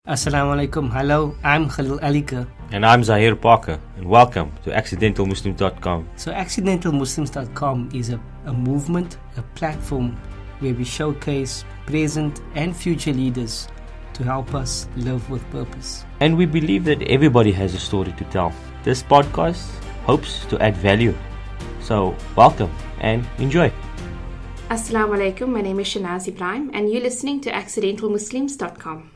Assalamu alaikum. Hello, I'm Khalil Alika. And I'm Zahir Parker, and welcome to AccidentalMuslims.com. So AccidentalMuslims.com is a movement, a platform where we showcase present and future leaders to help us live with purpose. And we believe that everybody has a story to tell. This podcast hopes to add value. So welcome and enjoy. Assalamu alaikum, my name is Shanaaz Ebrahim and you're listening to AccidentalMuslims.com.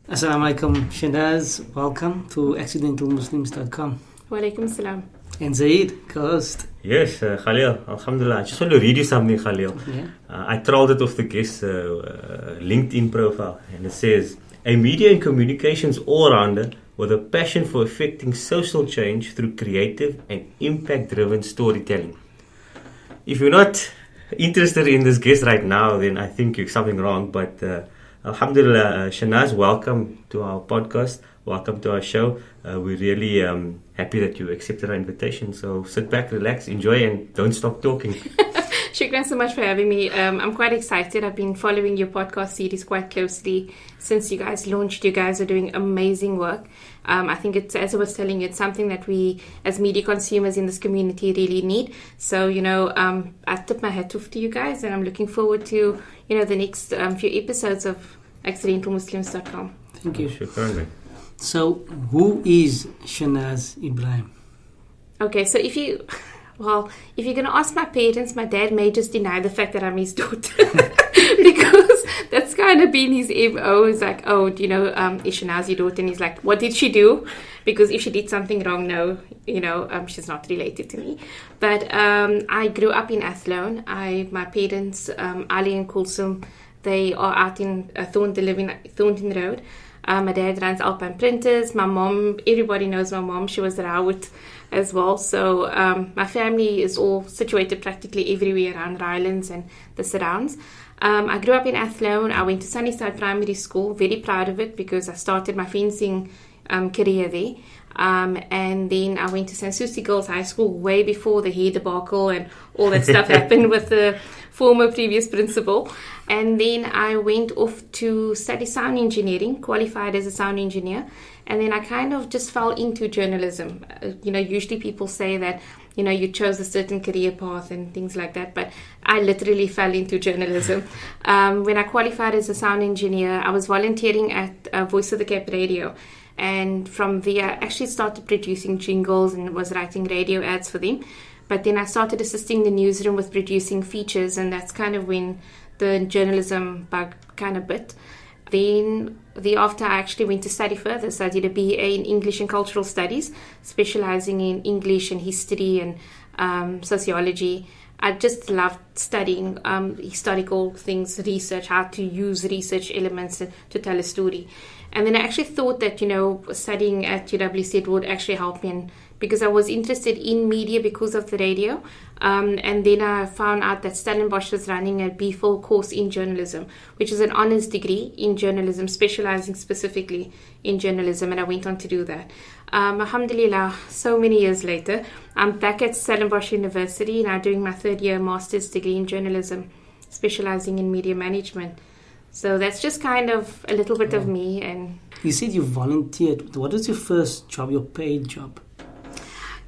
Assalamu alaikum, Shanaaz. Welcome to AccidentalMuslims.com. Wa alaikum salam. And Zaid, co-host. Yes, Khalil, alhamdulillah. I just want to read you something, Khalil. Yeah. I trolled it off the guest LinkedIn profile, and it says, a media and communications all-rounder with a passion for effecting social change through creative and impact-driven storytelling. If you're not interested in this guest right now, then I think you're something wrong, but alhamdulillah, Shanaaz, welcome to our podcast. Welcome to our show. We're really happy that you accepted our invitation. So sit back, relax, enjoy, and don't stop talking. Shukran so much for having me. I'm quite excited. I've been following your podcast series quite closely since you guys launched. You guys are doing amazing work. I think it's, as I was telling you, it's something that we as media consumers in this community really need. So, I tip my hat off to you guys, and I'm looking forward to, the next few episodes of AccidentalMuslims.com. Thank you. Shukran. So, who is Shanaaz Ebrahim? Okay, so if you're going to ask my parents, my dad may just deny the fact that I'm his daughter. Because that's kind of been his MO. It's like, is Shanaaz your daughter? And he's like, what did she do? Because if she did something wrong, no, she's not related to me. But I grew up in Athlone. My parents, Ali and Kulsum, they are out in Thornton Road. My dad runs Alpine Printers. My mom, everybody knows my mom. She was Rawat as well. So my family is all situated practically everywhere around Rylands and the surrounds. I grew up in Athlone. I went to Sunnyside Primary School. Very proud of it because I started my fencing career there. And then I went to St. Susie Girls High School way before the hair debacle and all that stuff happened with the former previous principal. And then I went off to study sound engineering, qualified as a sound engineer. And then I kind of just fell into journalism. Usually people say that, you chose a certain career path and things like that. But I literally fell into journalism. When I qualified as a sound engineer, I was volunteering at Voice of the Cape Radio. And from there, I actually started producing jingles and was writing radio ads for them. But then I started assisting the newsroom with producing features, and that's kind of when the journalism bug kind of bit. Then thereafter, I actually went to study further. So I did a BA in English and Cultural Studies, specializing in English and history and sociology. I just loved studying historical things, research, how to use research elements to tell a story. And then I actually thought that, studying at UWC would actually help me because I was interested in media because of the radio. And then I found out that Stellenbosch was running a B.Phil course in journalism, which is an honors degree in journalism, specializing specifically in journalism. And I went on to do that. Alhamdulillah, so many years later, I'm back at Stellenbosch University now doing my third year master's degree in journalism, specializing in media management. So that's just kind of a little bit of me. And You said you volunteered. What was your first job, your paid job?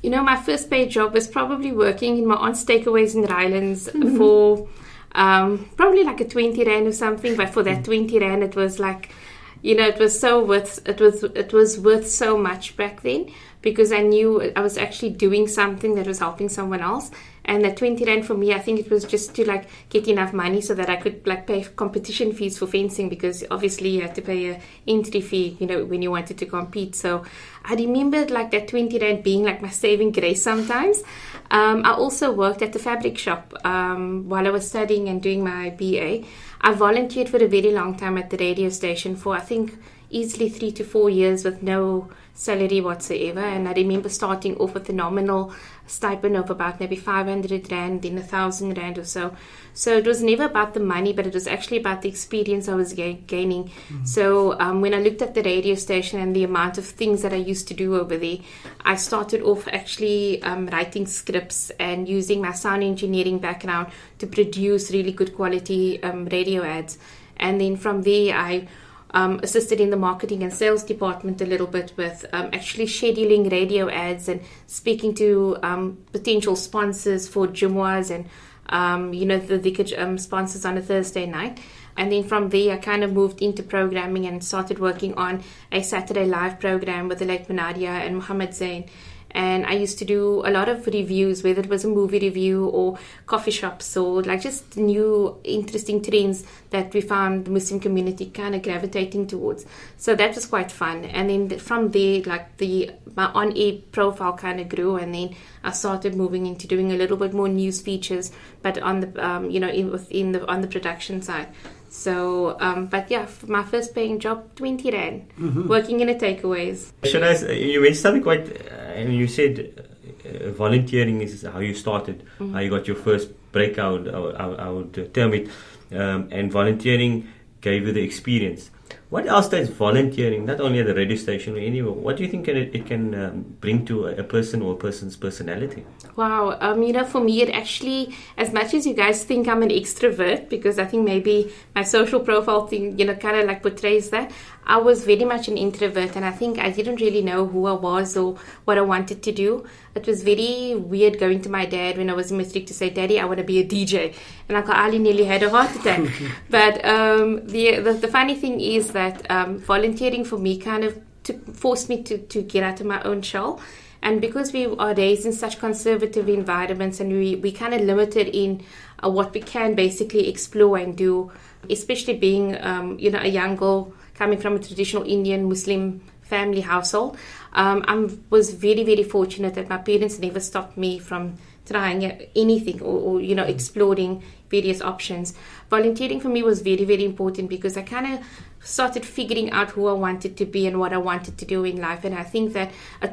My first paid job was probably working in my aunt's takeaways in Rylands for probably like a 20 Rand or something. But for that 20 Rand, it was like, it was worth so much back then because I knew I was actually doing something that was helping someone else. And that 20 Rand for me, I think it was just to get enough money so that I could pay competition fees for fencing because obviously you had to pay an entry fee, when you wanted to compete. So I remember that 20 Rand being my saving grace sometimes. I also worked at the fabric shop while I was studying and doing my BA. I volunteered for a very long time at the radio station for, I think, easily 3 to 4 years with no salary whatsoever. And I remember starting off with a nominal stipend of about maybe 500 Rand, then 1,000 Rand or so. So it was never about the money, but it was actually about the experience I was gaining. Mm-hmm. So when I looked at the radio station and the amount of things that I used to do over there, I started off actually writing scripts and using my sound engineering background to produce really good quality radio ads. And then from there, I assisted in the marketing and sales department a little bit with actually scheduling radio ads and speaking to potential sponsors for Jumu'ahs and the dhikr sponsors on a Thursday night. And then from there, I kind of moved into programming and started working on a Saturday live program with the late Manadia and Muhammad Zain. And I used to do a lot of reviews, whether it was a movie review or coffee shops or like just new interesting trends that we found the Muslim community kind of gravitating towards. So that was quite fun. And then from there, like my on-air profile kind of grew, and then I started moving into doing a little bit more news features, but on the on the production side. So, but yeah, my first paying job, 20 Rand, working in a takeaways. Shanaaz, you mentioned something quite, and you said volunteering is how you started, how you got your first breakout, I would term it, and volunteering gave you the experience. What else does volunteering, not only at the radio station or anywhere, what do you think it can bring to a person or a person's personality? Wow, for me, it actually, as much as you guys think I'm an extrovert, because I think maybe my social profile thing, kind of like portrays that, I was very much an introvert, and I think I didn't really know who I was or what I wanted to do. It was very weird going to my dad when I was in matric to say, "Daddy, I want to be a DJ." And I nearly had a heart attack. But the funny thing is that volunteering for me kind of forced me to get out of my own shell. And because we are raised in such conservative environments and we kind of limited in what we can basically explore and do, especially being, a young girl coming from a traditional Indian Muslim family household, I was very, very fortunate that my parents never stopped me from trying anything or exploring various options. Volunteering for me was very, very important because I kind of started figuring out who I wanted to be and what I wanted to do in life. And I think that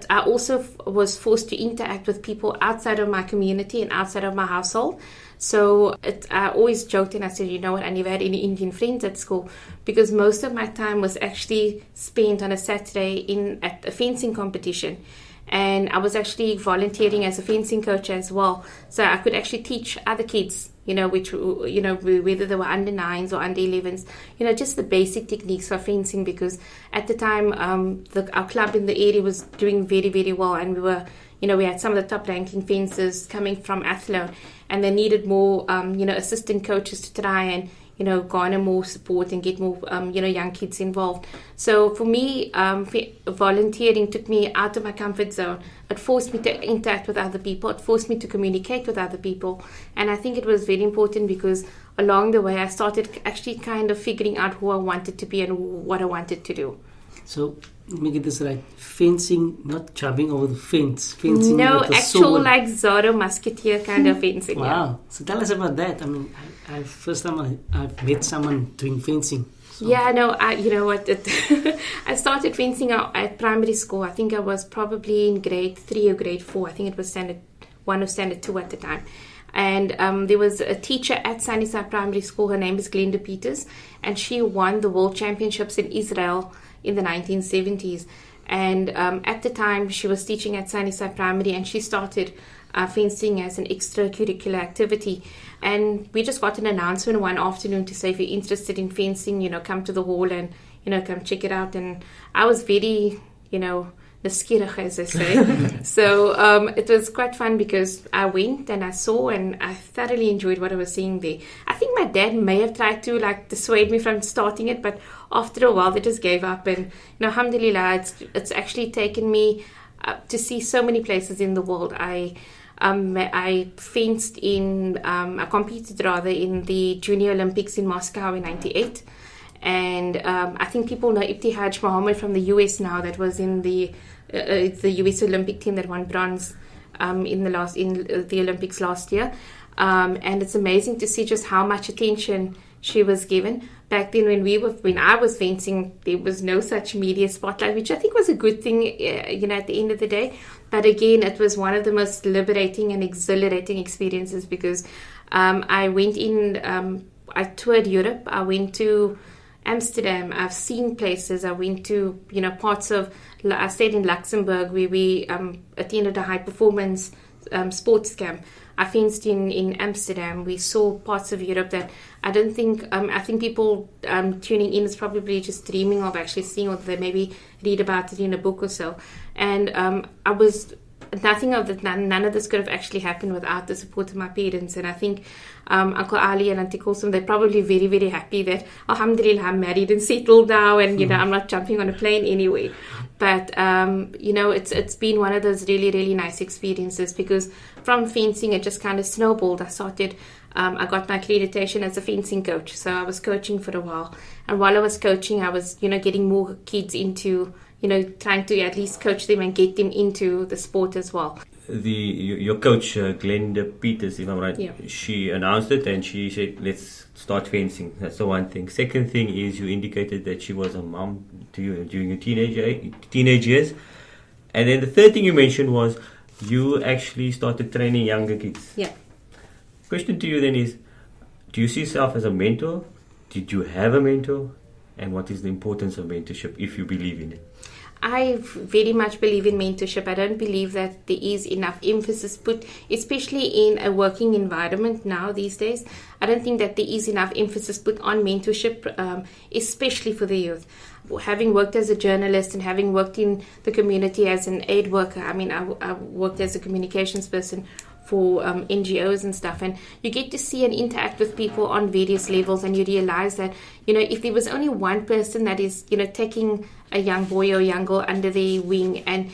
I also was forced to interact with people outside of my community and outside of my household. So I always joked and I said, I never had any Indian friends at school because most of my time was actually spent on a Saturday at a fencing competition. And I was actually volunteering as a fencing coach as well. So I could actually teach other kids, whether they were under 9s or under 11s, just the basic techniques of fencing, because at the time, our club in the area was doing very, very well. And we had some of the top ranking fencers coming from Athlone, and they needed more, assistant coaches to try and, garner more support and get more, young kids involved. So for me, volunteering took me out of my comfort zone. It forced me to interact with other people. It forced me to communicate with other people. And I think it was very important because along the way, I started actually kind of figuring out who I wanted to be and what I wanted to do. So, let me get this right. Fencing, not jumping over the fence. Fencing no, with the actual sword. like Zorro Musketeer kind of fencing. Wow. Yeah. So tell us about that. I mean, first time I've met someone doing fencing. So. Yeah, no, you know what? I started fencing at primary school. I think I was probably in grade 3 or grade 4. I think it was standard 1 or standard 2 at the time. And there was a teacher at Sunnyside Primary School. Her name is Glenda Peters. And she won the World Championships in Israel in the 1970s. And at the time, she was teaching at Sunnyside Primary, and she started fencing as an extracurricular activity. And we just got an announcement one afternoon to say, if you're interested in fencing, come to the hall and, come check it out. And I was very, neskierig, as they say. So it was quite fun because I went and I saw and I thoroughly enjoyed what I was seeing there. I think my dad may have tried to dissuade me from starting it, but after a while they just gave up. And alhamdulillah, it's actually taken me to see so many places in the world. I fenced I competed rather in the Junior Olympics in Moscow in 98. And I think people know Ibtihaj Mohammed from the US now, that was in the US Olympic team that won bronze in the Olympics last year. And it's amazing to see just how much attention she was given. Back then when I was fencing, there was no such media spotlight, which I think was a good thing, at the end of the day. But again, it was one of the most liberating and exhilarating experiences because I went I toured Europe. I went to Amsterdam. I've seen places. I went to, I stayed in Luxembourg where we attended a high performance sports camp. I fenced in Amsterdam. We saw parts of Europe that I don't think, I think people tuning in is probably just dreaming of actually seeing, or they maybe read about it in a book or so. And I was, nothing of that, none of this could have actually happened without the support of my parents. And I think Uncle Ali and Auntie Kulsum, they're probably very, very happy that, alhamdulillah, I'm married and settled now, and I'm not jumping on a plane anyway. But it's been one of those really, really nice experiences, because from fencing it just kind of snowballed. I got my accreditation as a fencing coach, so I was coaching for a while. And while I was coaching, I was getting more kids into trying to at least coach them and get them into the sport as well. Your coach, Glenda Peters, if I'm right, Yeah. she announced it and she said, let's start fencing. That's the one thing. Second thing is, you indicated that she was a mom to you during your teenage years. And then the third thing you mentioned was you actually started training younger kids. Yeah. Question to you then is, do you see yourself as a mentor? Did you have a mentor? And what is the importance of mentorship, if you believe in it? I very much believe in mentorship. I don't believe that there is enough emphasis put, especially in a working environment now these days. I don't think that there is enough emphasis put on mentorship, especially for the youth. Having worked as a journalist and having worked in the community as an aid worker, I worked as a communications person for NGOs and stuff, and you get to see and interact with people on various levels, and you realize that if there was only one person that is taking a young boy or young girl under their wing and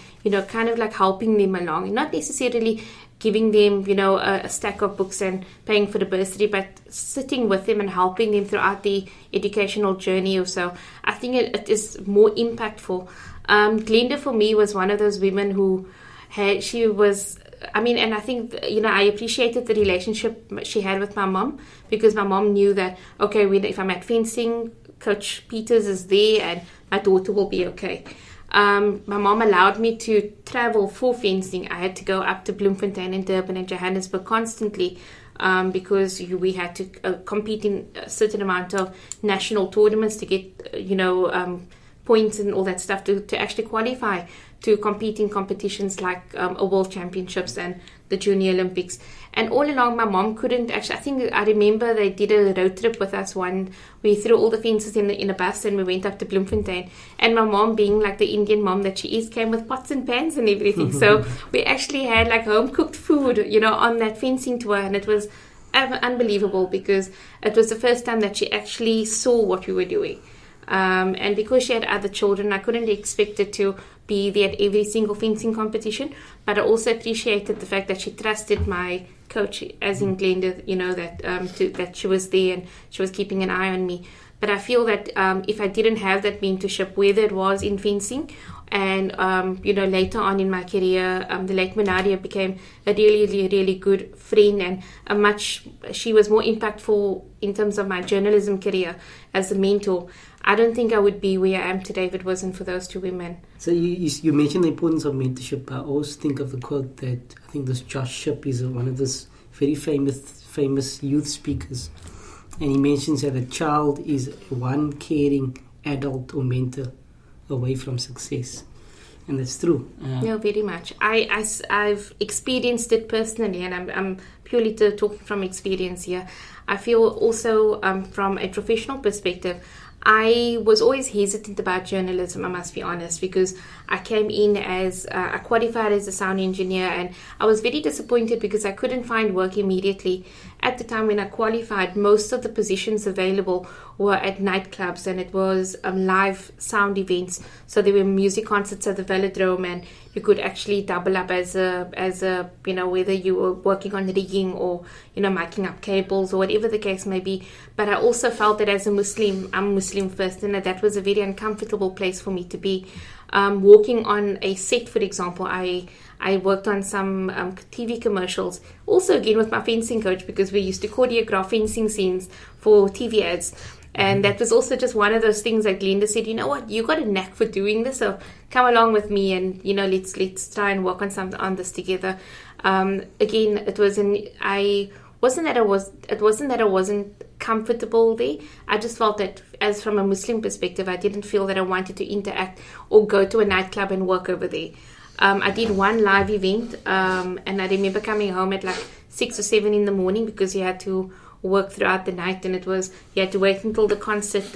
kind of like helping them along, not necessarily giving them a stack of books and paying for the bursary, but sitting with them and helping them throughout the educational journey or so, I think it is more impactful. Glenda for me was one of those women who and I think, I appreciated the relationship she had with my mom, because my mom knew that, okay, if I'm at fencing, Coach Peters is there and my daughter will be okay. My mom allowed me to travel for fencing. I had to go up to Bloemfontein and Durban and Johannesburg constantly, because we had to compete in a certain amount of national tournaments to get, points and all that stuff to actually qualify to compete in competitions like a World Championships and the Junior Olympics. And all along, my mom couldn't actually, I remember they did a road trip with us we threw all the fences in a bus and we went up to Bloemfontein. And my mom, being like the Indian mom that she is, came with pots and pans and everything. So we actually had like home cooked food, on that fencing tour. And it was unbelievable, because it was the first time that she actually saw what we were doing. And because she had other children, I couldn't expect her to be there at every single fencing competition, but I also appreciated the fact that she trusted my coach, as in Glenda, that she was there and she was keeping an eye on me. But I feel that if I didn't have that mentorship, whether it was in fencing and later on in my career, the late Munadia became a really, really, really good friend, and she was more impactful in terms of my journalism career as a mentor. I don't think I would be where I am today if it wasn't for those two women. So you mentioned the importance of mentorship. I always think of the quote that I think this Josh Shipp is one of those very famous youth speakers, and he mentions that a child is one caring adult or mentor away from success, and that's true. No, very much. I've experienced it personally, and I'm purely talking from experience here. I feel also from a professional perspective, I was always hesitant about journalism, I must be honest, because I came in I qualified as a sound engineer, and I was very disappointed because I couldn't find work immediately. At the time when I qualified, most of the positions available were at nightclubs, and it was live sound events. So there were music concerts at the Velodrome, and you could actually double up as a whether you were working on rigging or miking up cables or whatever the case may be. But I also felt that as a Muslim, I'm Muslim first, and that was a very uncomfortable place for me to be. Walking on a set, for example, I worked on some TV commercials, also again with my fencing coach, because we used to choreograph fencing scenes for TV ads. And that was also just one of those things that Glenda said, you know what, you got a knack for doing this, so come along with me and, let's try and work on this together. Again, it wasn't that I wasn't comfortable there. I just felt that, as from a Muslim perspective, I didn't feel that I wanted to interact or go to a nightclub and work over there. I did one live event, and I remember coming home at like 6 or 7 in the morning because you had to work throughout the night, and you had to wait until the concert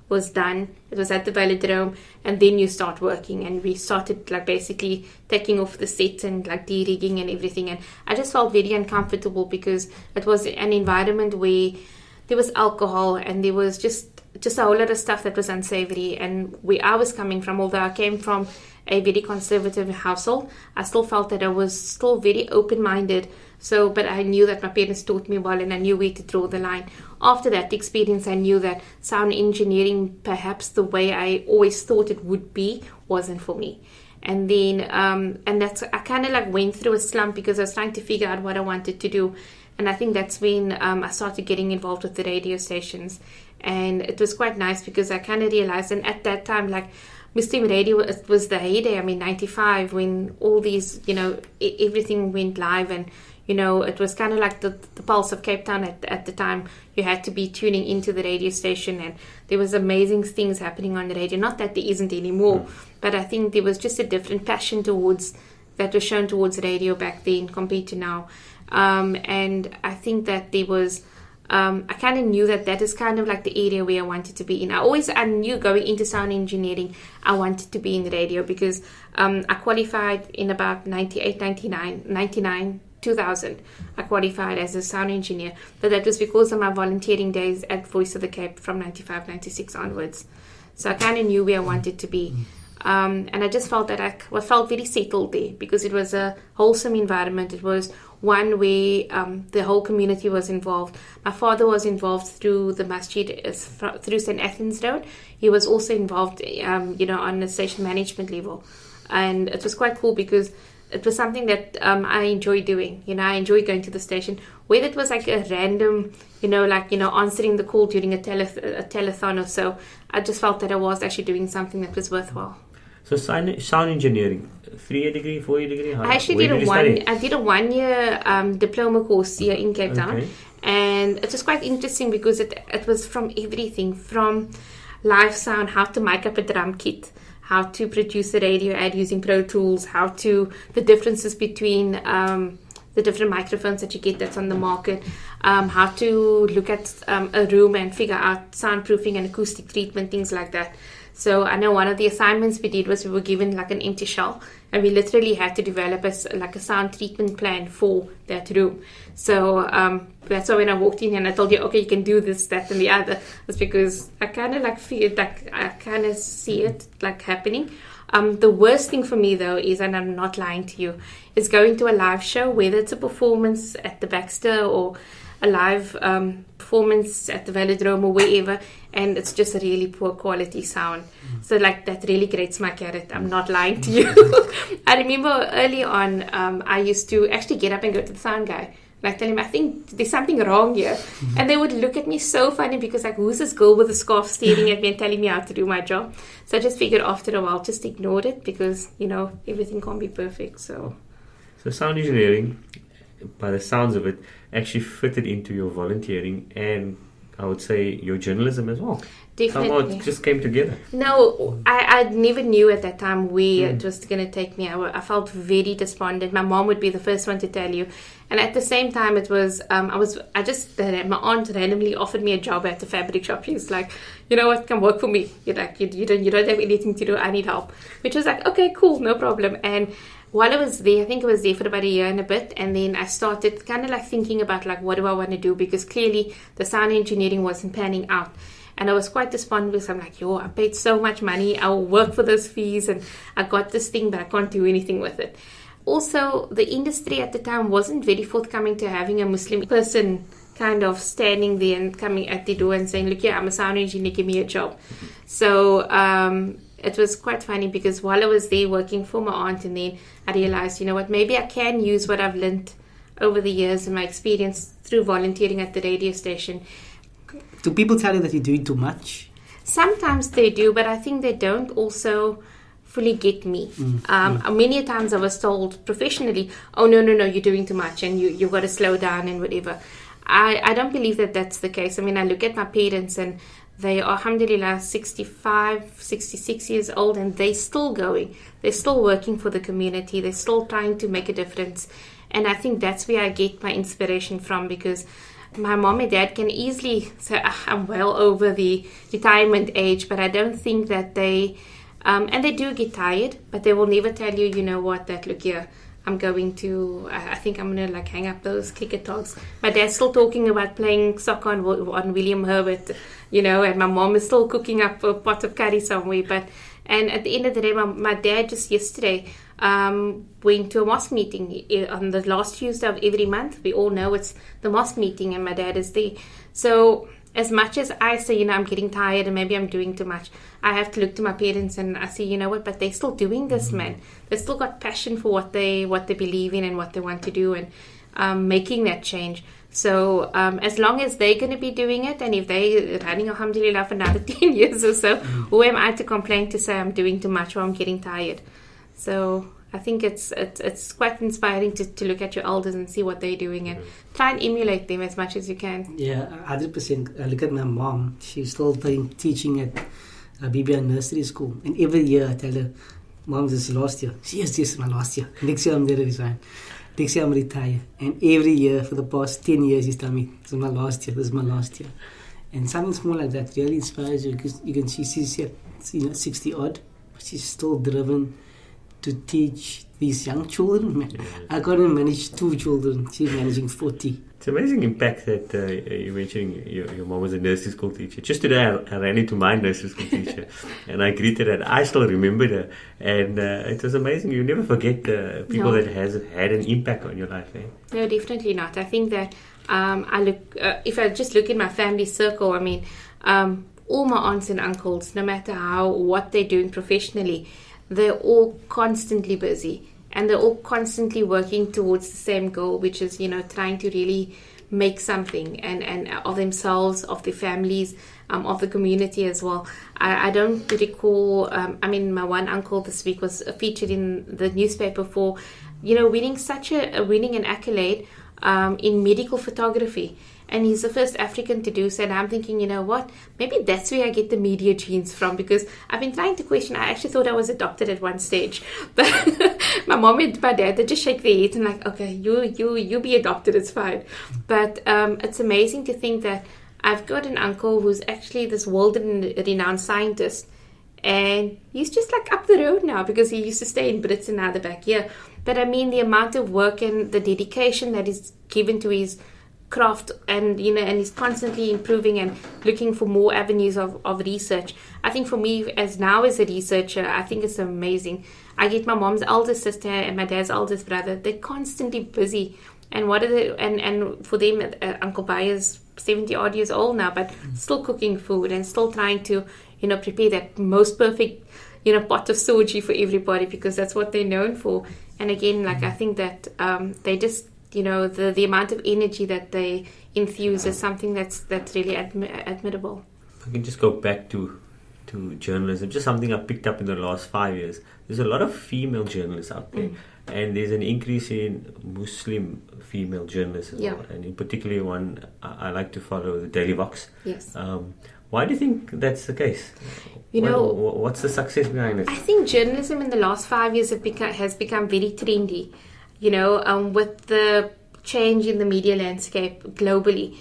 was done. It was at the Velodrome, and then you start working. And we started like basically taking off the set and like de-rigging and everything. And I just felt very uncomfortable because it was an environment where there was alcohol and there was just a whole lot of stuff that was unsavory. And where I was coming from, although I came from a very conservative household, I still felt that I was still very open-minded. But I knew that my parents taught me well, and I knew where to draw the line. After that experience, I knew that sound engineering, perhaps the way I always thought it would be, wasn't for me. And then, I kind of like went through a slump because I was trying to figure out what I wanted to do. And I think that's when I started getting involved with the radio stations. And it was quite nice because I kind of realized, and at that time, like, Muslim radio, it was the heyday. I mean, 95, when all these, everything went live, and it was kind of like the pulse of Cape Town at the time. You had to be tuning into the radio station, and there was amazing things happening on the radio. Not that there isn't anymore, but I think there was just a different passion that was shown towards radio back then compared to now. And I think that there was, I kind of knew that is kind of like the area where I wanted to be in. I knew going into sound engineering, I wanted to be in radio because I qualified in about 98, 99, 2000. I qualified as a sound engineer, but that was because of my volunteering days at Voice of the Cape from 95, 96 onwards. So I kind of knew where I wanted to be. And I just felt that I felt very settled there because it was a wholesome environment. It was one where the whole community was involved. My father was involved through the masjid, through St. Athens Road. He was also involved, on the station management level. And it was quite cool because it was something that I enjoyed doing. I enjoyed going to the station. Whether it was like a random, answering the call during a telethon or so, I just felt that I was actually doing something that was worthwhile. So sound engineering, 3-year degree, 4-year degree? I actually did a 1-year diploma course here in Cape Town. Okay. And it was quite interesting because it was from everything, from live sound, how to mic up a drum kit, how to produce a radio ad using Pro Tools, the differences between the different microphones that you get that's on the market, how to look at a room and figure out soundproofing and acoustic treatment, things like that. So I know one of the assignments we did was we were given like an empty shell, and we literally had to develop a sound treatment plan for that room. So that's why when I walked in and I told you, okay, you can do this, that, and the other, it's because I kind of like feel like I kind of see it like happening. The worst thing for me though is, and I'm not lying to you, is going to a live show, whether it's a performance at the Baxter or a live performance at the Velodrome or wherever, and it's just a really poor quality sound. So like that really grates my carrot. I'm not lying to you. I remember early on, I used to actually get up and go to the sound guy. Like tell him, I think there's something wrong here. And they would look at me so funny because like, who's this girl with a scarf staring at me and telling me how to do my job? So I just figured after a while, just ignored it because, everything can't be perfect. So sound engineering, by the sounds of it, actually fitted into your volunteering and I would say your journalism as well. Definitely. Somehow it just came together. No, I never knew at that time where it was going to take me. I felt very despondent. My mom would be the first one to tell you. And at the same time, it was, my aunt randomly offered me a job at the fabric shop. She was like, you know what, come work for me. You're like, you don't have anything to do. I need help. Which was like, okay, cool, no problem. And while I was there, I think I was there for about a year and a bit, and then I started kind of like thinking about like, what do I want to do? Because clearly the sound engineering wasn't panning out. And I was quite despondent because I'm like, I paid so much money. I'll work for those fees and I got this thing, but I can't do anything with it. Also, the industry at the time wasn't very forthcoming to having a Muslim person kind of standing there and coming at the door and saying, look, I'm a sound engineer, give me a job. So it was quite funny because while I was there working for my aunt, and then I realized, maybe I can use what I've learned over the years and my experience through volunteering at the radio station. Do people tell you that you're doing too much? Sometimes they do, but I think they don't also fully get me. Many times I was told professionally, oh, no, you're doing too much and you've got to slow down and whatever. I don't believe that that's the case. I mean, I look at my parents and they are, alhamdulillah, 65, 66 years old, and they're still going. They're still working for the community. They're still trying to make a difference. And I think that's where I get my inspiration from, because my mom and dad can easily say, I'm well over the retirement age, but I don't think that they, and they do get tired, but they will never tell you, you know what, that look here, I think I'm going to like hang up those clicker togs. My dad's still talking about playing soccer on William Herbert, you know, and my mom is still cooking up a pot of curry somewhere. And at the end of the day, my dad just yesterday went to a mosque meeting on the last Tuesday of every month. We all know it's the mosque meeting, and my dad is there. So as much as I say, you know, I'm getting tired and maybe I'm doing too much, I have to look to my parents and I say, you know what, but they're still doing this, man. They've still got passion for what they believe in and what they want to do, and making that change. So as long as they're going to be doing it, and if they're running, alhamdulillah, for another 10 years or so, who am I to complain to say I'm doing too much or I'm getting tired? So I think it's quite inspiring to look at your elders and see what they're doing and try and emulate them as much as you can. Yeah, 100%. I look at my mom. She's still teaching at BBI Nursery School. And every year I tell her, Mom, this is last year. Yes, this is my last year. Next year I'm going to resign. Next year I'm retire. And every year for the past 10 years she's telling me, this is my last year, this is my last year. And something small like that really inspires you, because you can see she's here, 60 odd, but she's still driven to teach these young children. Man, I can't even manage 2 children. She's managing 40. It's amazing impact that you mentioning your mom was a nursery school teacher. Just today I ran into my nursery school teacher and I greeted her. I still remembered her, and it was amazing. You never forget the people that has had an impact on your life. No, definitely not. I think that if I just look in my family circle, I mean, all my aunts and uncles, no matter what they're doing professionally, they're all constantly busy. And they're all constantly working towards the same goal, which is, you know, trying to really make something and of themselves, of their families, of the community as well. I don't recall, my one uncle this week was featured in the newspaper for, you know, winning an accolade in medical photography. And he's the first African to do so. And I'm thinking, you know what? Maybe that's where I get the media genes from, because I've been trying to question. I actually thought I was adopted at one stage. But my mom and my dad, they just shake their heads and like, okay, you be adopted, it's fine. But it's amazing to think that I've got an uncle who's actually this world-renowned scientist. And he's just like up the road now, because he used to stay in Britain, now they're back here. But I mean, the amount of work and the dedication that is given to his craft, and you know, and he's constantly improving and looking for more avenues of research. I think for me, as a researcher, I think it's amazing. I get my mom's eldest sister and my dad's eldest brother. They're constantly busy, and and for them, Uncle Baya's 70 odd years old now, but still cooking food and still trying to, you know, prepare that most perfect, you know, pot of soji for everybody, because that's what they're known for. And again, like, I think that they just, you know, the amount of energy that they infuse is something that's really admirable. I can just go back to journalism, just something I picked up in the last 5 years. There's a lot of female journalists out there, and there's an increase in Muslim female journalists as well. And in particular, one I like to follow, the Daily Vox. Yes. Why do you think that's the case? What's the success behind it? I think journalism in the last 5 years has become very trendy. You know, with the change in the media landscape globally,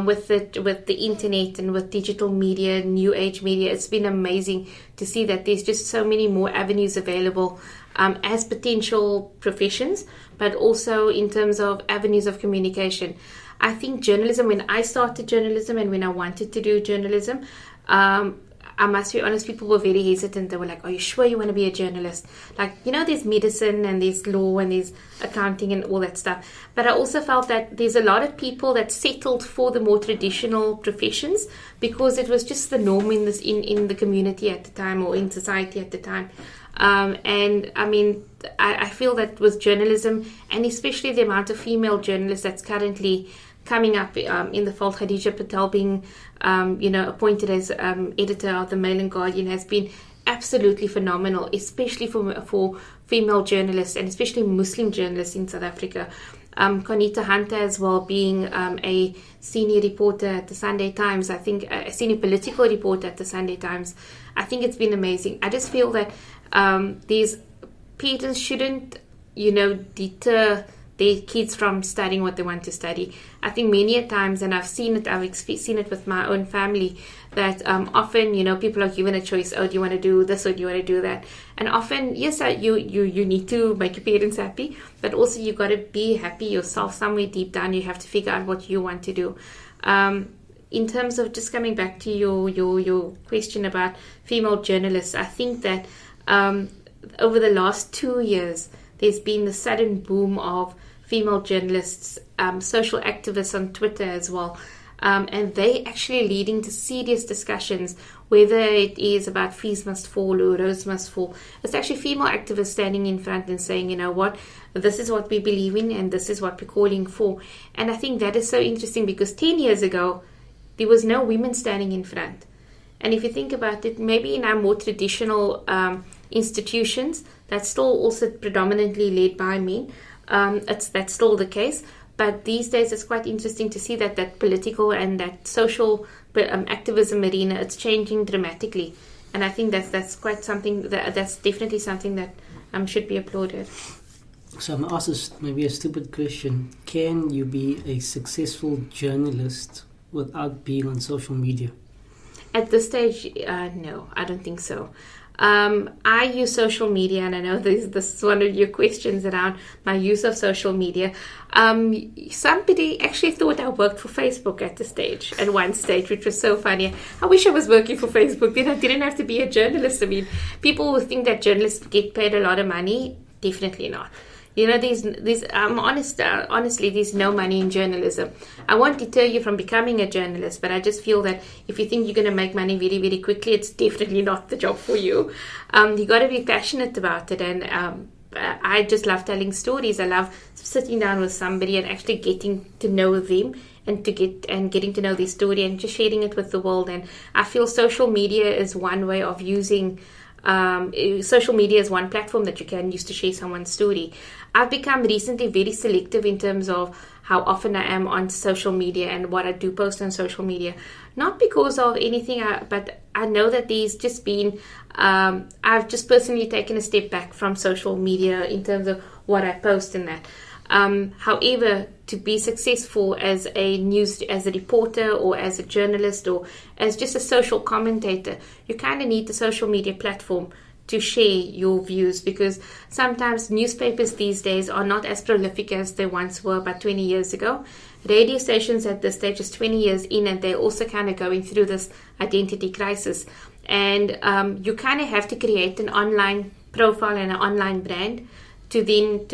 with the internet and with digital media, new age media, it's been amazing to see that there's just so many more avenues available as potential professions, but also in terms of avenues of communication. I think journalism, when I started journalism and when I wanted to do journalism, I must be honest, people were very hesitant. They were like, are you sure you want to be a journalist? Like, you know, there's medicine and there's law and there's accounting and all that stuff. But I also felt that there's a lot of people that settled for the more traditional professions because it was just the norm in the community at the time, or in society at the time. And I mean, I feel that with journalism, and especially the amount of female journalists that's currently coming up in the fold, Khadija Patel being, appointed as editor of the Mail and Guardian has been absolutely phenomenal, especially for female journalists and especially Muslim journalists in South Africa. Conita Hunter as well, being a senior reporter at the Sunday Times, I think a senior political reporter at the Sunday Times. I think it's been amazing. I just feel that these parents shouldn't, deter their kids from studying what they want to study. I think many a times, and I've seen it with my own family, that often, people are given a choice. Oh, do you want to do this or do you want to do that? And often, yes, you need to make your parents happy, but also you got to be happy yourself. Somewhere deep down, you have to figure out what you want to do. In terms of just coming back to your question about female journalists, I think that over the last 2 years, there's been the sudden boom of female journalists, social activists on Twitter as well. And they actually leading to serious discussions, whether it is about fees must fall or roads must fall. It's actually female activists standing in front and saying, you know what, this is what we believe in and this is what we're calling for. And I think that is so interesting because 10 years ago, there was no women standing in front. And if you think about it, maybe in our more traditional institutions, that's still also predominantly led by men. That's still the case. But these days, it's quite interesting to see that political and that social activism arena, it's changing dramatically. And I think that's quite something, that's definitely something that should be applauded. So I'm asked maybe a stupid question. Can you be a successful journalist without being on social media? At this stage, no, I don't think so. I use social media, and I know this is one of your questions around my use of social media. Somebody actually thought I worked for Facebook at one stage, which was so funny. I wish I was working for Facebook. Then I didn't have to be a journalist. I mean, people will think that journalists get paid a lot of money. Definitely not. Honestly, there's no money in journalism. I won't deter you from becoming a journalist, but I just feel that if you think you're going to make money very, very quickly, it's definitely not the job for you. You got to be passionate about it, and I just love telling stories. I love sitting down with somebody and actually getting to know them and getting to know their story and just sharing it with the world. And I feel social media is one way of using. Social media is one platform that you can use to share someone's story. I've become recently very selective in terms of how often I am on social media and what I do post on social media. Not because of anything, but I know that there's just been, I've just personally taken a step back from social media in terms of what I post in that. However, to be successful as a reporter or as a journalist or as just a social commentator, you kind of need the social media platform to share your views, because sometimes newspapers these days are not as prolific as they once were about 20 years ago. Radio stations at this stage is 20 years in, and they're also kind of going through this identity crisis. And you kind of have to create an online profile and an online brand to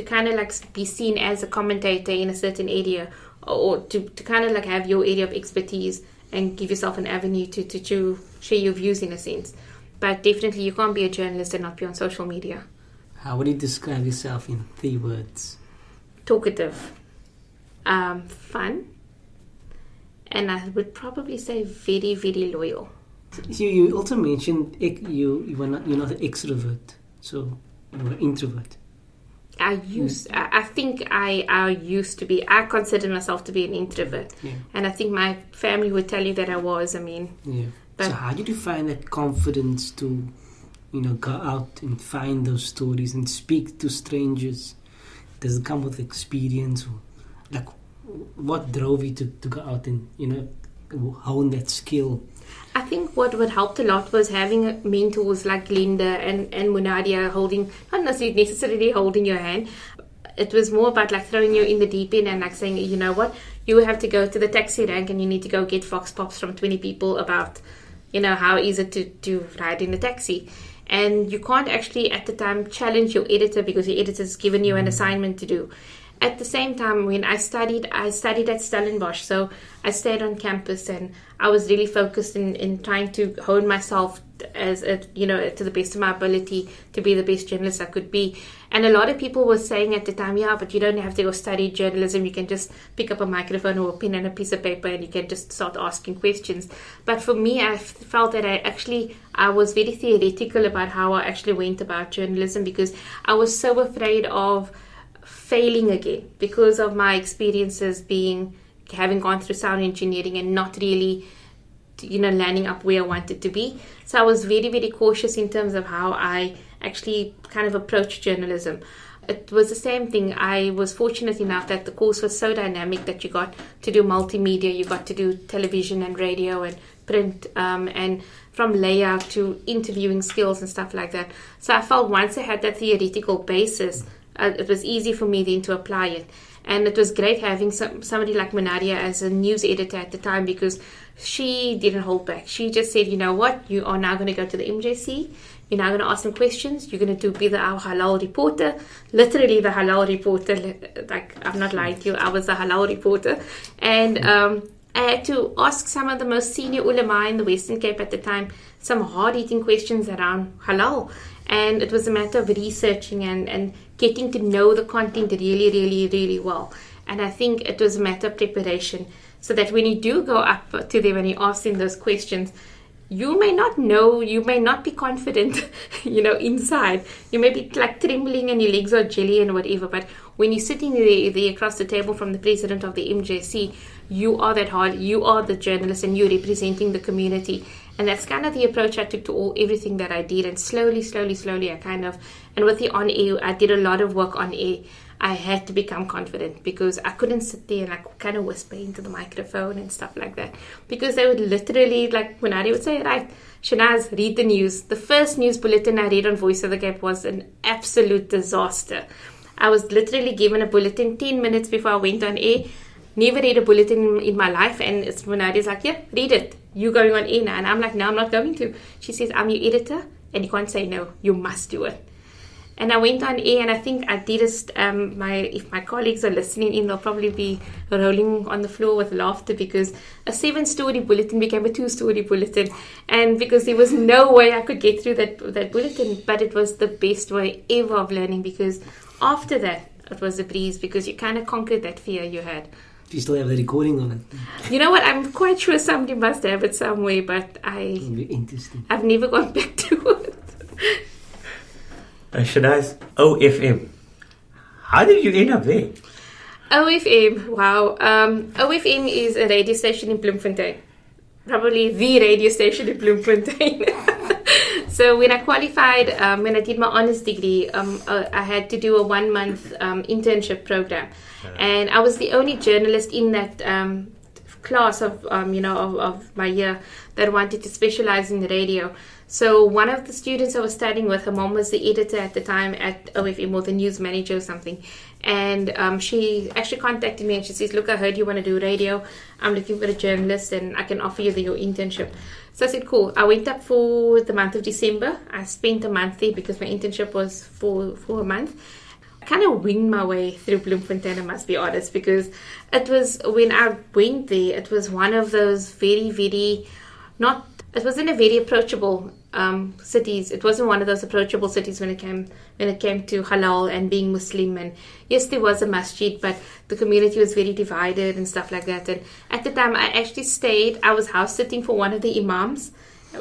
kind of like be seen as a commentator in a certain area, or to kind of like have your area of expertise and give yourself an avenue to share your views in a sense. But definitely you can't be a journalist and not be on social media. How would you describe yourself in 3 words? Talkative, fun, and I would probably say very, very loyal. You also mentioned you're not an extrovert, so you're an introvert. I think I used to be. I consider myself to be an introvert, and I think my family would tell you that I was. So how did you find that confidence to, go out and find those stories and speak to strangers? Does it come with experience, or like what drove you to go out and hone that skill? I think what helped a lot was having mentors like Linda and Munadia not necessarily holding your hand. It was more about like throwing you in the deep end and like saying, you know what, you have to go to the taxi rank and you need to go get Fox Pops from 20 people about, how is it to ride in a taxi. And you can't actually at the time challenge your editor because your editor's given you an assignment to do. At the same time, when I studied at Stellenbosch, so I stayed on campus and I was really focused in trying to hone myself as to the best of my ability to be the best journalist I could be. And a lot of people were saying at the time, but you don't have to go study journalism. You can just pick up a microphone or a pen and a piece of paper and you can just start asking questions. But for me, I felt that I was very theoretical about how I actually went about journalism because I was so afraid of failing again because of my experiences having gone through sound engineering and not really landing up where I wanted to be. So I was very, very cautious in terms of how I actually kind of approached journalism. it was the same thing. I was fortunate enough that the course was so dynamic that you got to do multimedia, you got to do television and radio and print, and from layout to interviewing skills and stuff like that. So I felt once I had that theoretical basis, it was easy for me then to apply it. And it was great having somebody like Manadia as a news editor at the time, because she didn't hold back. She just said, you know what, you are now going to go to the MJC. You're now going to ask them questions. You're going to be our halal reporter. Literally the halal reporter. Like, I'm not lying to you. I was the halal reporter. And I had to ask some of the most senior ulama in the Western Cape at the time some hard-hitting questions around halal. And it was a matter of researching and getting to know the content really, really, really well. And I think it was a matter of preparation, so that when you do go up to them and you ask them those questions, you may not know, you may not be confident, inside. You may be like trembling and your legs are jelly and whatever. But when you're sitting there across the table from the president of the MJC, you are that hard, you are the journalist, and you're representing the community. And that's kind of the approach I took to everything that I did. And slowly, and with the on-air, I did a lot of work on air. I had to become confident, because I couldn't sit there and like kind of whisper into the microphone and stuff like that. Because they would literally, like when I would say, right, Shanaaz, read the news. The first news bulletin I read on Voice of the Cape was an absolute disaster. I was literally given a bulletin 10 minutes before I went on air. Never read a bulletin in my life, and it's Munadi's like, yeah, read it. You going on air now? And I'm like, no, I'm not going to. She says, I'm your editor, and you can't say no. You must do it. And I went on air, and I think I did if my colleagues are listening in, they'll probably be rolling on the floor with laughter, because a 7-story bulletin became a 2-story bulletin. And because there was no way I could get through that bulletin, but it was the best way ever of learning, because after that, it was a breeze, because you kind of conquered that fear you had. Do you still have the recording of it? You know what? I'm quite sure somebody must have it somewhere, but Interesting. I've never gone back to it. Shanaaz, OFM. How did you end up there? OFM, wow. OFM is a radio station in Bloemfontein. Probably the radio station in Bloemfontein. So when I qualified, when I did my honors degree, I had to do a 1-month internship program. And I was the only journalist in that class of my year that wanted to specialize in radio. So one of the students I was studying with, her mom was the editor at the time at OFM, or the news manager or something. And she actually contacted me and she says, look, I heard you want to do radio. I'm looking for a journalist and I can offer you your internship. So I said, cool. I went up for the month of December. I spent a month there because my internship was for a month. I kind of winged my way through Bloemfontein, I must be honest, because it was, when I went there, it was one of those very, very, it wasn't a very approachable cities. It wasn't one of those approachable cities when it came to halal and being Muslim. And yes, there was a masjid, but the community was very divided and stuff like that. And at the time, I actually stayed. I was house sitting for one of the imams,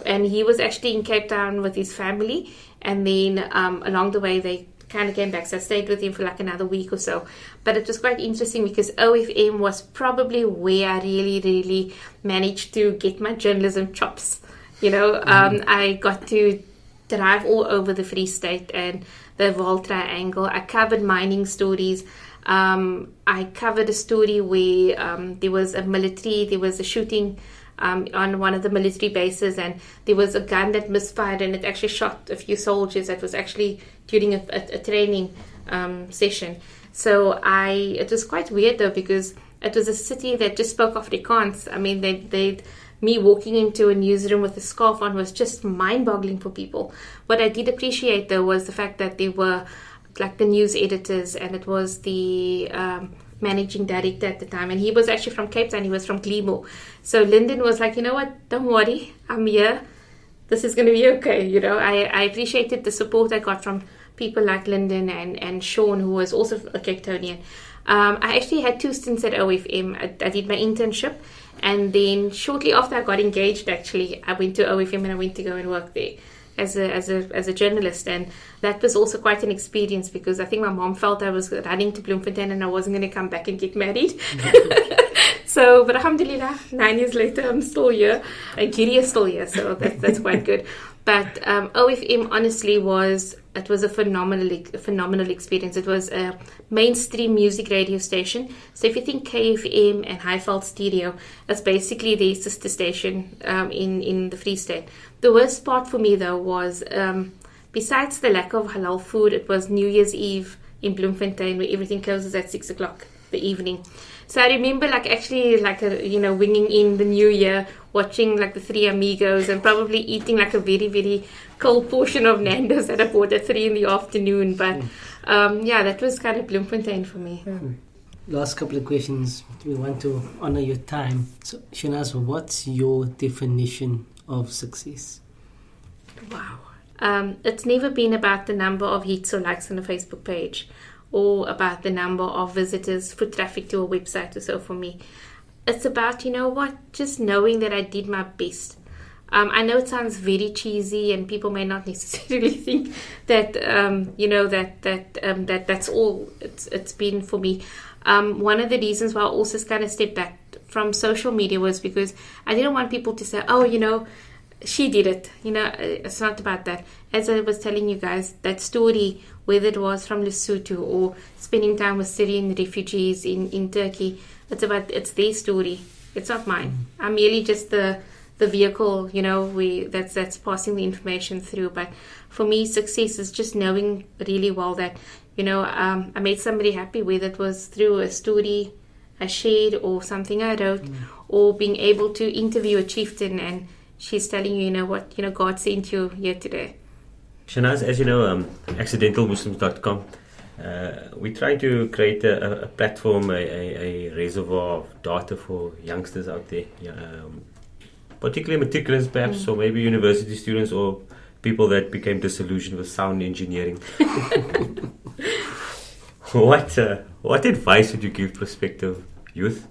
and he was actually in Cape Town with his family. And then along the way, they kind of came back, so I stayed with him for like another week or so. But it was quite interesting because OFM was probably where I really, really managed to get my journalism chops. I got to drive all over the Free State and the Vaal Triangle. I covered mining stories. I covered a story where there was a shooting on one of the military bases, and there was a gun that misfired and it actually shot a few soldiers. That was actually during a training session. So it was quite weird though, because it was a city that just spoke Afrikaans. I mean, me walking into a newsroom with a scarf on was just mind-boggling for people. What I did appreciate though was the fact that there were like the news editors, and it was the managing director at the time, and he was actually from Cape Town. He was from Gleemo. So Lyndon was like, you know what, don't worry, I'm here, this is going to be okay. I appreciated the support I got from people like Lyndon and Sean, who was also a Cape Townian. I actually had 2 stints at OFM. I did my internship, and then shortly after I got engaged, actually, I went to OFM and I went to go and work there as a journalist. And that was also quite an experience, because I think my mom felt I was running to Bloemfontein and I wasn't going to come back and get married. But alhamdulillah, 9 years later, I'm still here, and Gire is still here, so that's quite good. But OFM honestly was a phenomenal experience. It was a mainstream music radio station. So if you think KFM and Highveld Stereo, it's basically the sister station in the Free State. The worst part for me though was, besides the lack of halal food, it was New Year's Eve in Bloemfontein, where everything closes at 6 o'clock the evening. So I remember winging in the new year, watching like the Three Amigos and probably eating like a very, very cold portion of Nando's that I bought at 3 in the afternoon. But that was kind of Bloemfontein for me. Last couple of questions. We want to honor your time. So Shanaaz, what's your definition of success? Wow. It's never been about the number of hits or likes on a Facebook page, or about the number of visitors, foot traffic to a website or so for me. It's about, just knowing that I did my best. I know it sounds very cheesy and people may not necessarily think that, that's all it's been for me. One of the reasons why I also kind of stepped back from social media was because I didn't want people to say, she did it. It's not about that. As I was telling you guys, that story, whether it was from Lesotho or spending time with Syrian refugees in Turkey, it's their story. It's not mine. I'm merely just the vehicle, that's passing the information through. But for me, success is just knowing really well that, I made somebody happy, whether it was through a story I shared or something I wrote, or being able to interview a chieftain and she's telling you, God sent you here today. Shanaaz, as you know, AccidentalMuslims.com, we try to create a platform, a reservoir of data for youngsters out there, particularly matriculants perhaps, or maybe university students or people that became disillusioned with sound engineering. What advice would you give prospective youth,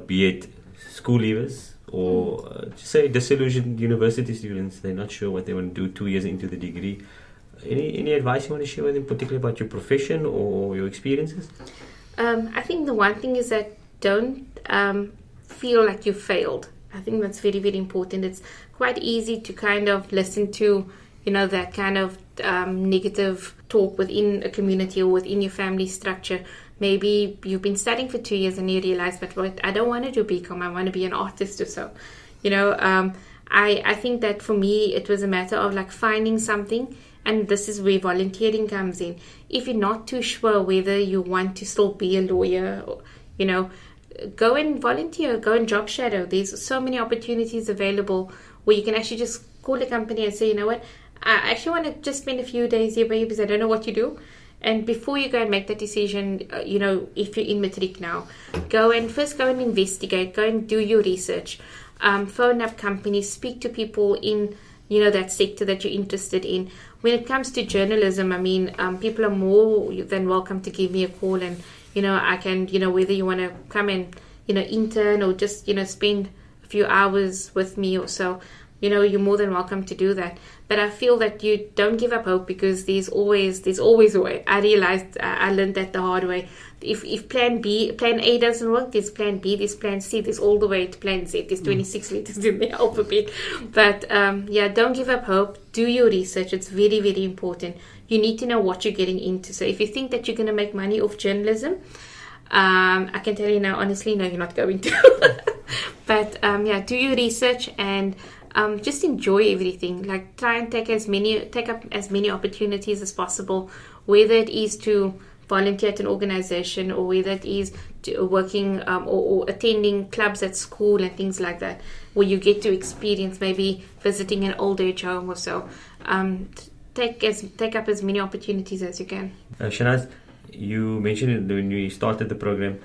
be it school leavers, or say disillusioned university students? They're not sure what they want to do 2 years into the degree. Any advice you want to share with them, particularly about your profession or your experiences? I think the one thing is that don't feel like you failed. I think that's very, very important. It's quite easy to kind of listen to, that kind of negative talk within a community or within your family structure. Maybe you've been studying for 2 years and you realize, but what, I don't want to do BCom, I want to be an artist or so. I think that for me, it was a matter of like finding something, and this is where volunteering comes in. If you're not too sure whether you want to still be a lawyer, or, go and volunteer, go and job shadow. There's so many opportunities available where you can actually just call a company and say, you know what, I actually want to just spend a few days here because I don't know what you do. And before you go and make that decision, if you're in matric now, go and investigate, go and do your research, phone up companies, speak to people in, that sector that you're interested in. When it comes to journalism, people are more than welcome to give me a call, and, I can, whether you want to come and, intern or just, spend a few hours with me or so, you're more than welcome to do that. But I feel that you don't give up hope, because there's always a way. I realized, I learned that the hard way. If plan A doesn't work, there's plan B, there's plan C, there's all the way to plan Z. There's 26 letters in the alphabet. But don't give up hope. Do your research. It's very, very important. You need to know what you're getting into. So if you think that you're going to make money off journalism, I can tell you now, honestly, no, you're not going to. But do your research and just enjoy everything. Like, try and take up as many opportunities as possible, whether it is to volunteer at an organization, or whether it is to working or attending clubs at school and things like that, where you get to experience maybe visiting an old age home or so. Take up as many opportunities as you can. Shanaaz, you mentioned when we started the program,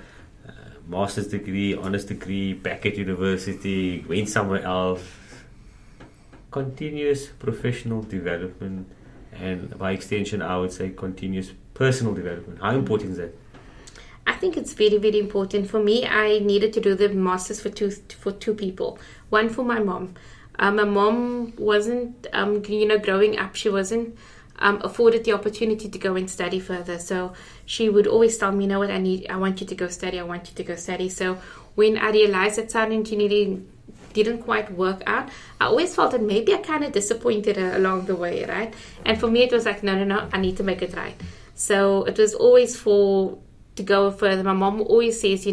master's degree, honors degree, back at university, went somewhere else. Continuous professional development, and by extension I would say continuous personal development. How important is that? I think it's very, very important. For me, I needed to do the masters for two people. One for my mom. My mom wasn't, growing up, she wasn't afforded the opportunity to go and study further. So she would always tell me, you know what, I want you to go study, I want you to go study. So when I realized that sound engineering didn't quite work out, I always felt that maybe I kind of disappointed her along the way, right? And for me, it was like, no, I need to make it right. So it was always to go further. My mom always says, you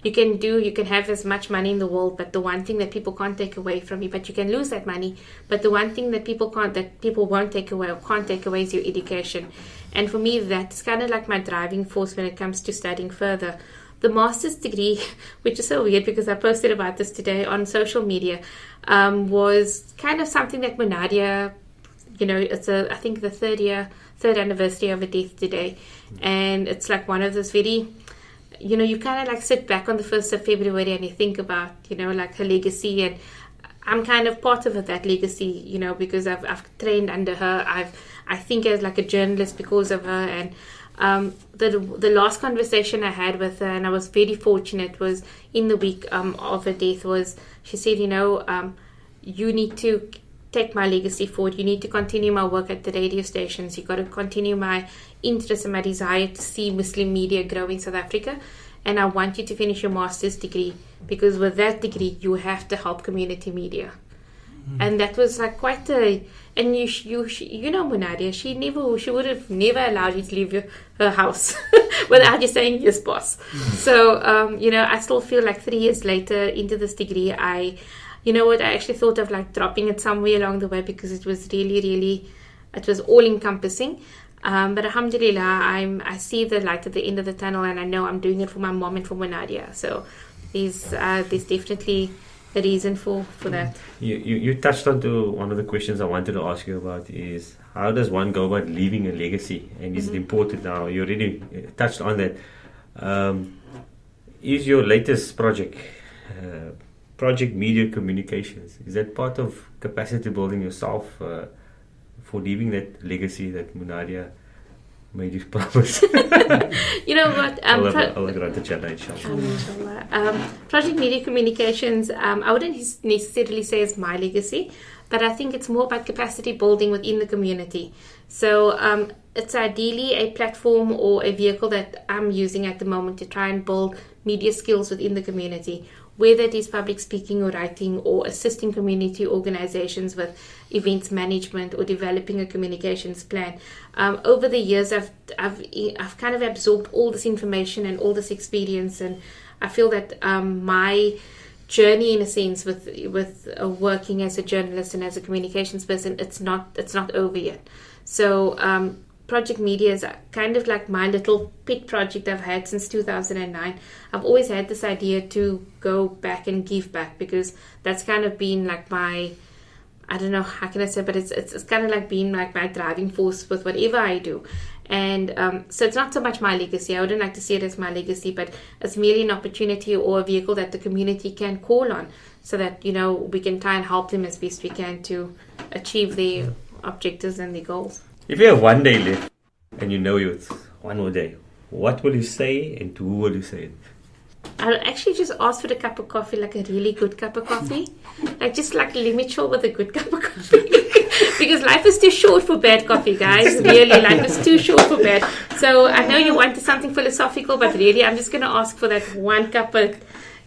can have as much money in the world, but the one thing that people can't take away from you, but you can lose that money. But the one thing that people won't take away or can't take away is your education. And for me, that's kind of like my driving force when it comes to studying further. The master's degree, which is so weird because I posted about this today on social media, was kind of something that Munadia, it's I think the third anniversary of her death today. And it's like one of those very, you kind of like sit back on the 1st of February and you think about, like her legacy. And I'm kind of part of that legacy, because I've trained under her. I think as like a journalist because of her. And the last conversation I had with her, and I was very fortunate, was in the week of her death, was she said, you need to take my legacy forward. You need to continue my work at the radio stations. You got to continue my interest and my desire to see Muslim media grow in South Africa. And I want you to finish your master's degree, because with that degree, you have to help community media. And that was like quite and Munadia, she would have never allowed you to leave her house without you saying yes, boss. So, I still feel like 3 years later into this degree, I actually thought of like dropping it somewhere along the way, because it was really, really, it was all encompassing. But alhamdulillah, I see the light at the end of the tunnel, and I know I'm doing it for my mom and for Munadia. So there's definitely a reason for that. You touched on to one of the questions I wanted to ask you about is, how does one go about leaving a legacy, and is it important now? You already touched on that. Is your latest project media communications, is that part of capacity building yourself for leaving that legacy that Munadia made you promise? You know what? Project Media Communications, I wouldn't necessarily say it's my legacy, but I think it's more about capacity building within the community. So it's ideally a platform or a vehicle that I'm using at the moment to try and build media skills within the community, whether it is public speaking or writing, or assisting community organizations with events management, or developing a communications plan. Over the years, I've kind of absorbed all this information and all this experience, and I feel that my journey, in a sense, with working as a journalist and as a communications person, it's not over yet. So Project Media is kind of like my little pet project I've had since 2009. I've always had this idea to go back and give back, because that's kind of been like my, I don't know, how can I say, but it's kind of like being like my driving force with whatever I do. And so it's not so much my legacy. I wouldn't like to see it as my legacy, but it's merely an opportunity or a vehicle that the community can call on, so that, we can try and help them as best we can to achieve their objectives and their goals. If you have one day left, and it's one more day, what will you say, and to who will you say it? I'll actually just ask for a cup of coffee, like a really good cup of coffee. Let me chill with a good cup of coffee. Because life is too short for bad coffee, guys. Really, life is too short for bad. So I know you wanted something philosophical, but really, I'm just going to ask for that one cup of,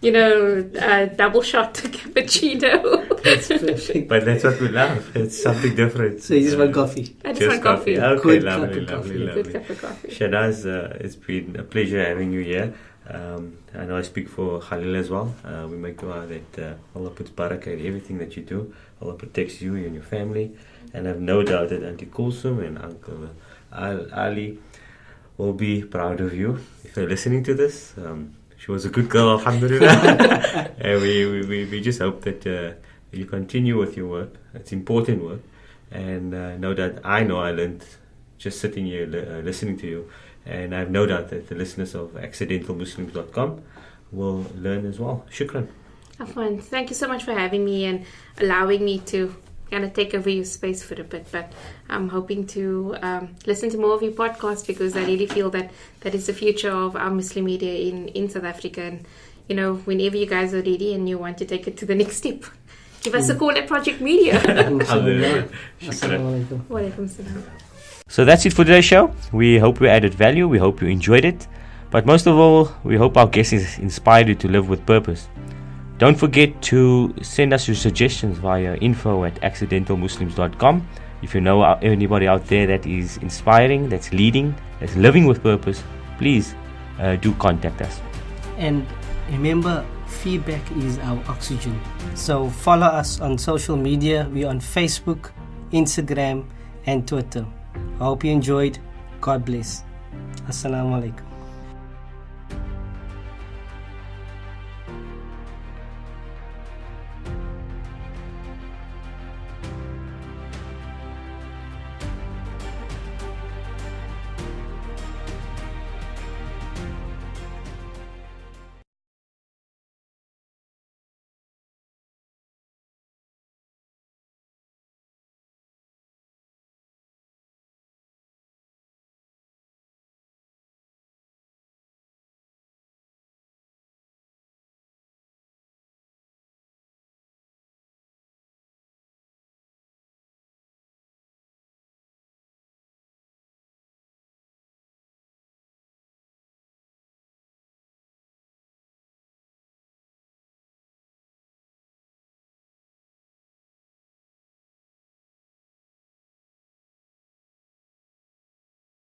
double shot cappuccino. That's perfect. But that's what we love. It's something different. So you just want coffee? I just want coffee. Okay, Good lovely. Good cup of coffee. Shanaaz, it's been a pleasure having you here. I know I speak for Khalil as well. We make dua that Allah puts barakah in everything that you do. Allah protects you and your family. And I have no doubt that Auntie Kulsum and Uncle Ali will be proud of you if they're listening to this. She was a good girl, alhamdulillah. And we just hope that you continue with your work. It's important work. And no doubt, I learned just sitting here listening to you. And I have no doubt that the listeners of AccidentalMuslims.com will learn as well. Shukran. Afwan, thank you so much for having me and allowing me to kind of take over your space for a bit. But I'm hoping to listen to more of your podcasts, because I really feel that is the future of our Muslim media in South Africa. And, whenever you guys are ready and you want to take it to the next step, give us a call at Project Media. Alhamdulillah. Assalamualaikum. Walaikum salam. So that's it for today's show. We hope we added value. We hope you enjoyed it. But most of all, we hope our guest has inspired you to live with purpose. Don't forget to send us your suggestions via info@accidentalmuslims.com. If you know anybody out there that is inspiring, that's leading, that's living with purpose, please do contact us. And remember, feedback is our oxygen. So follow us on social media. We're on Facebook, Instagram, and Twitter. I hope you enjoyed. God bless. Assalamu alaikum.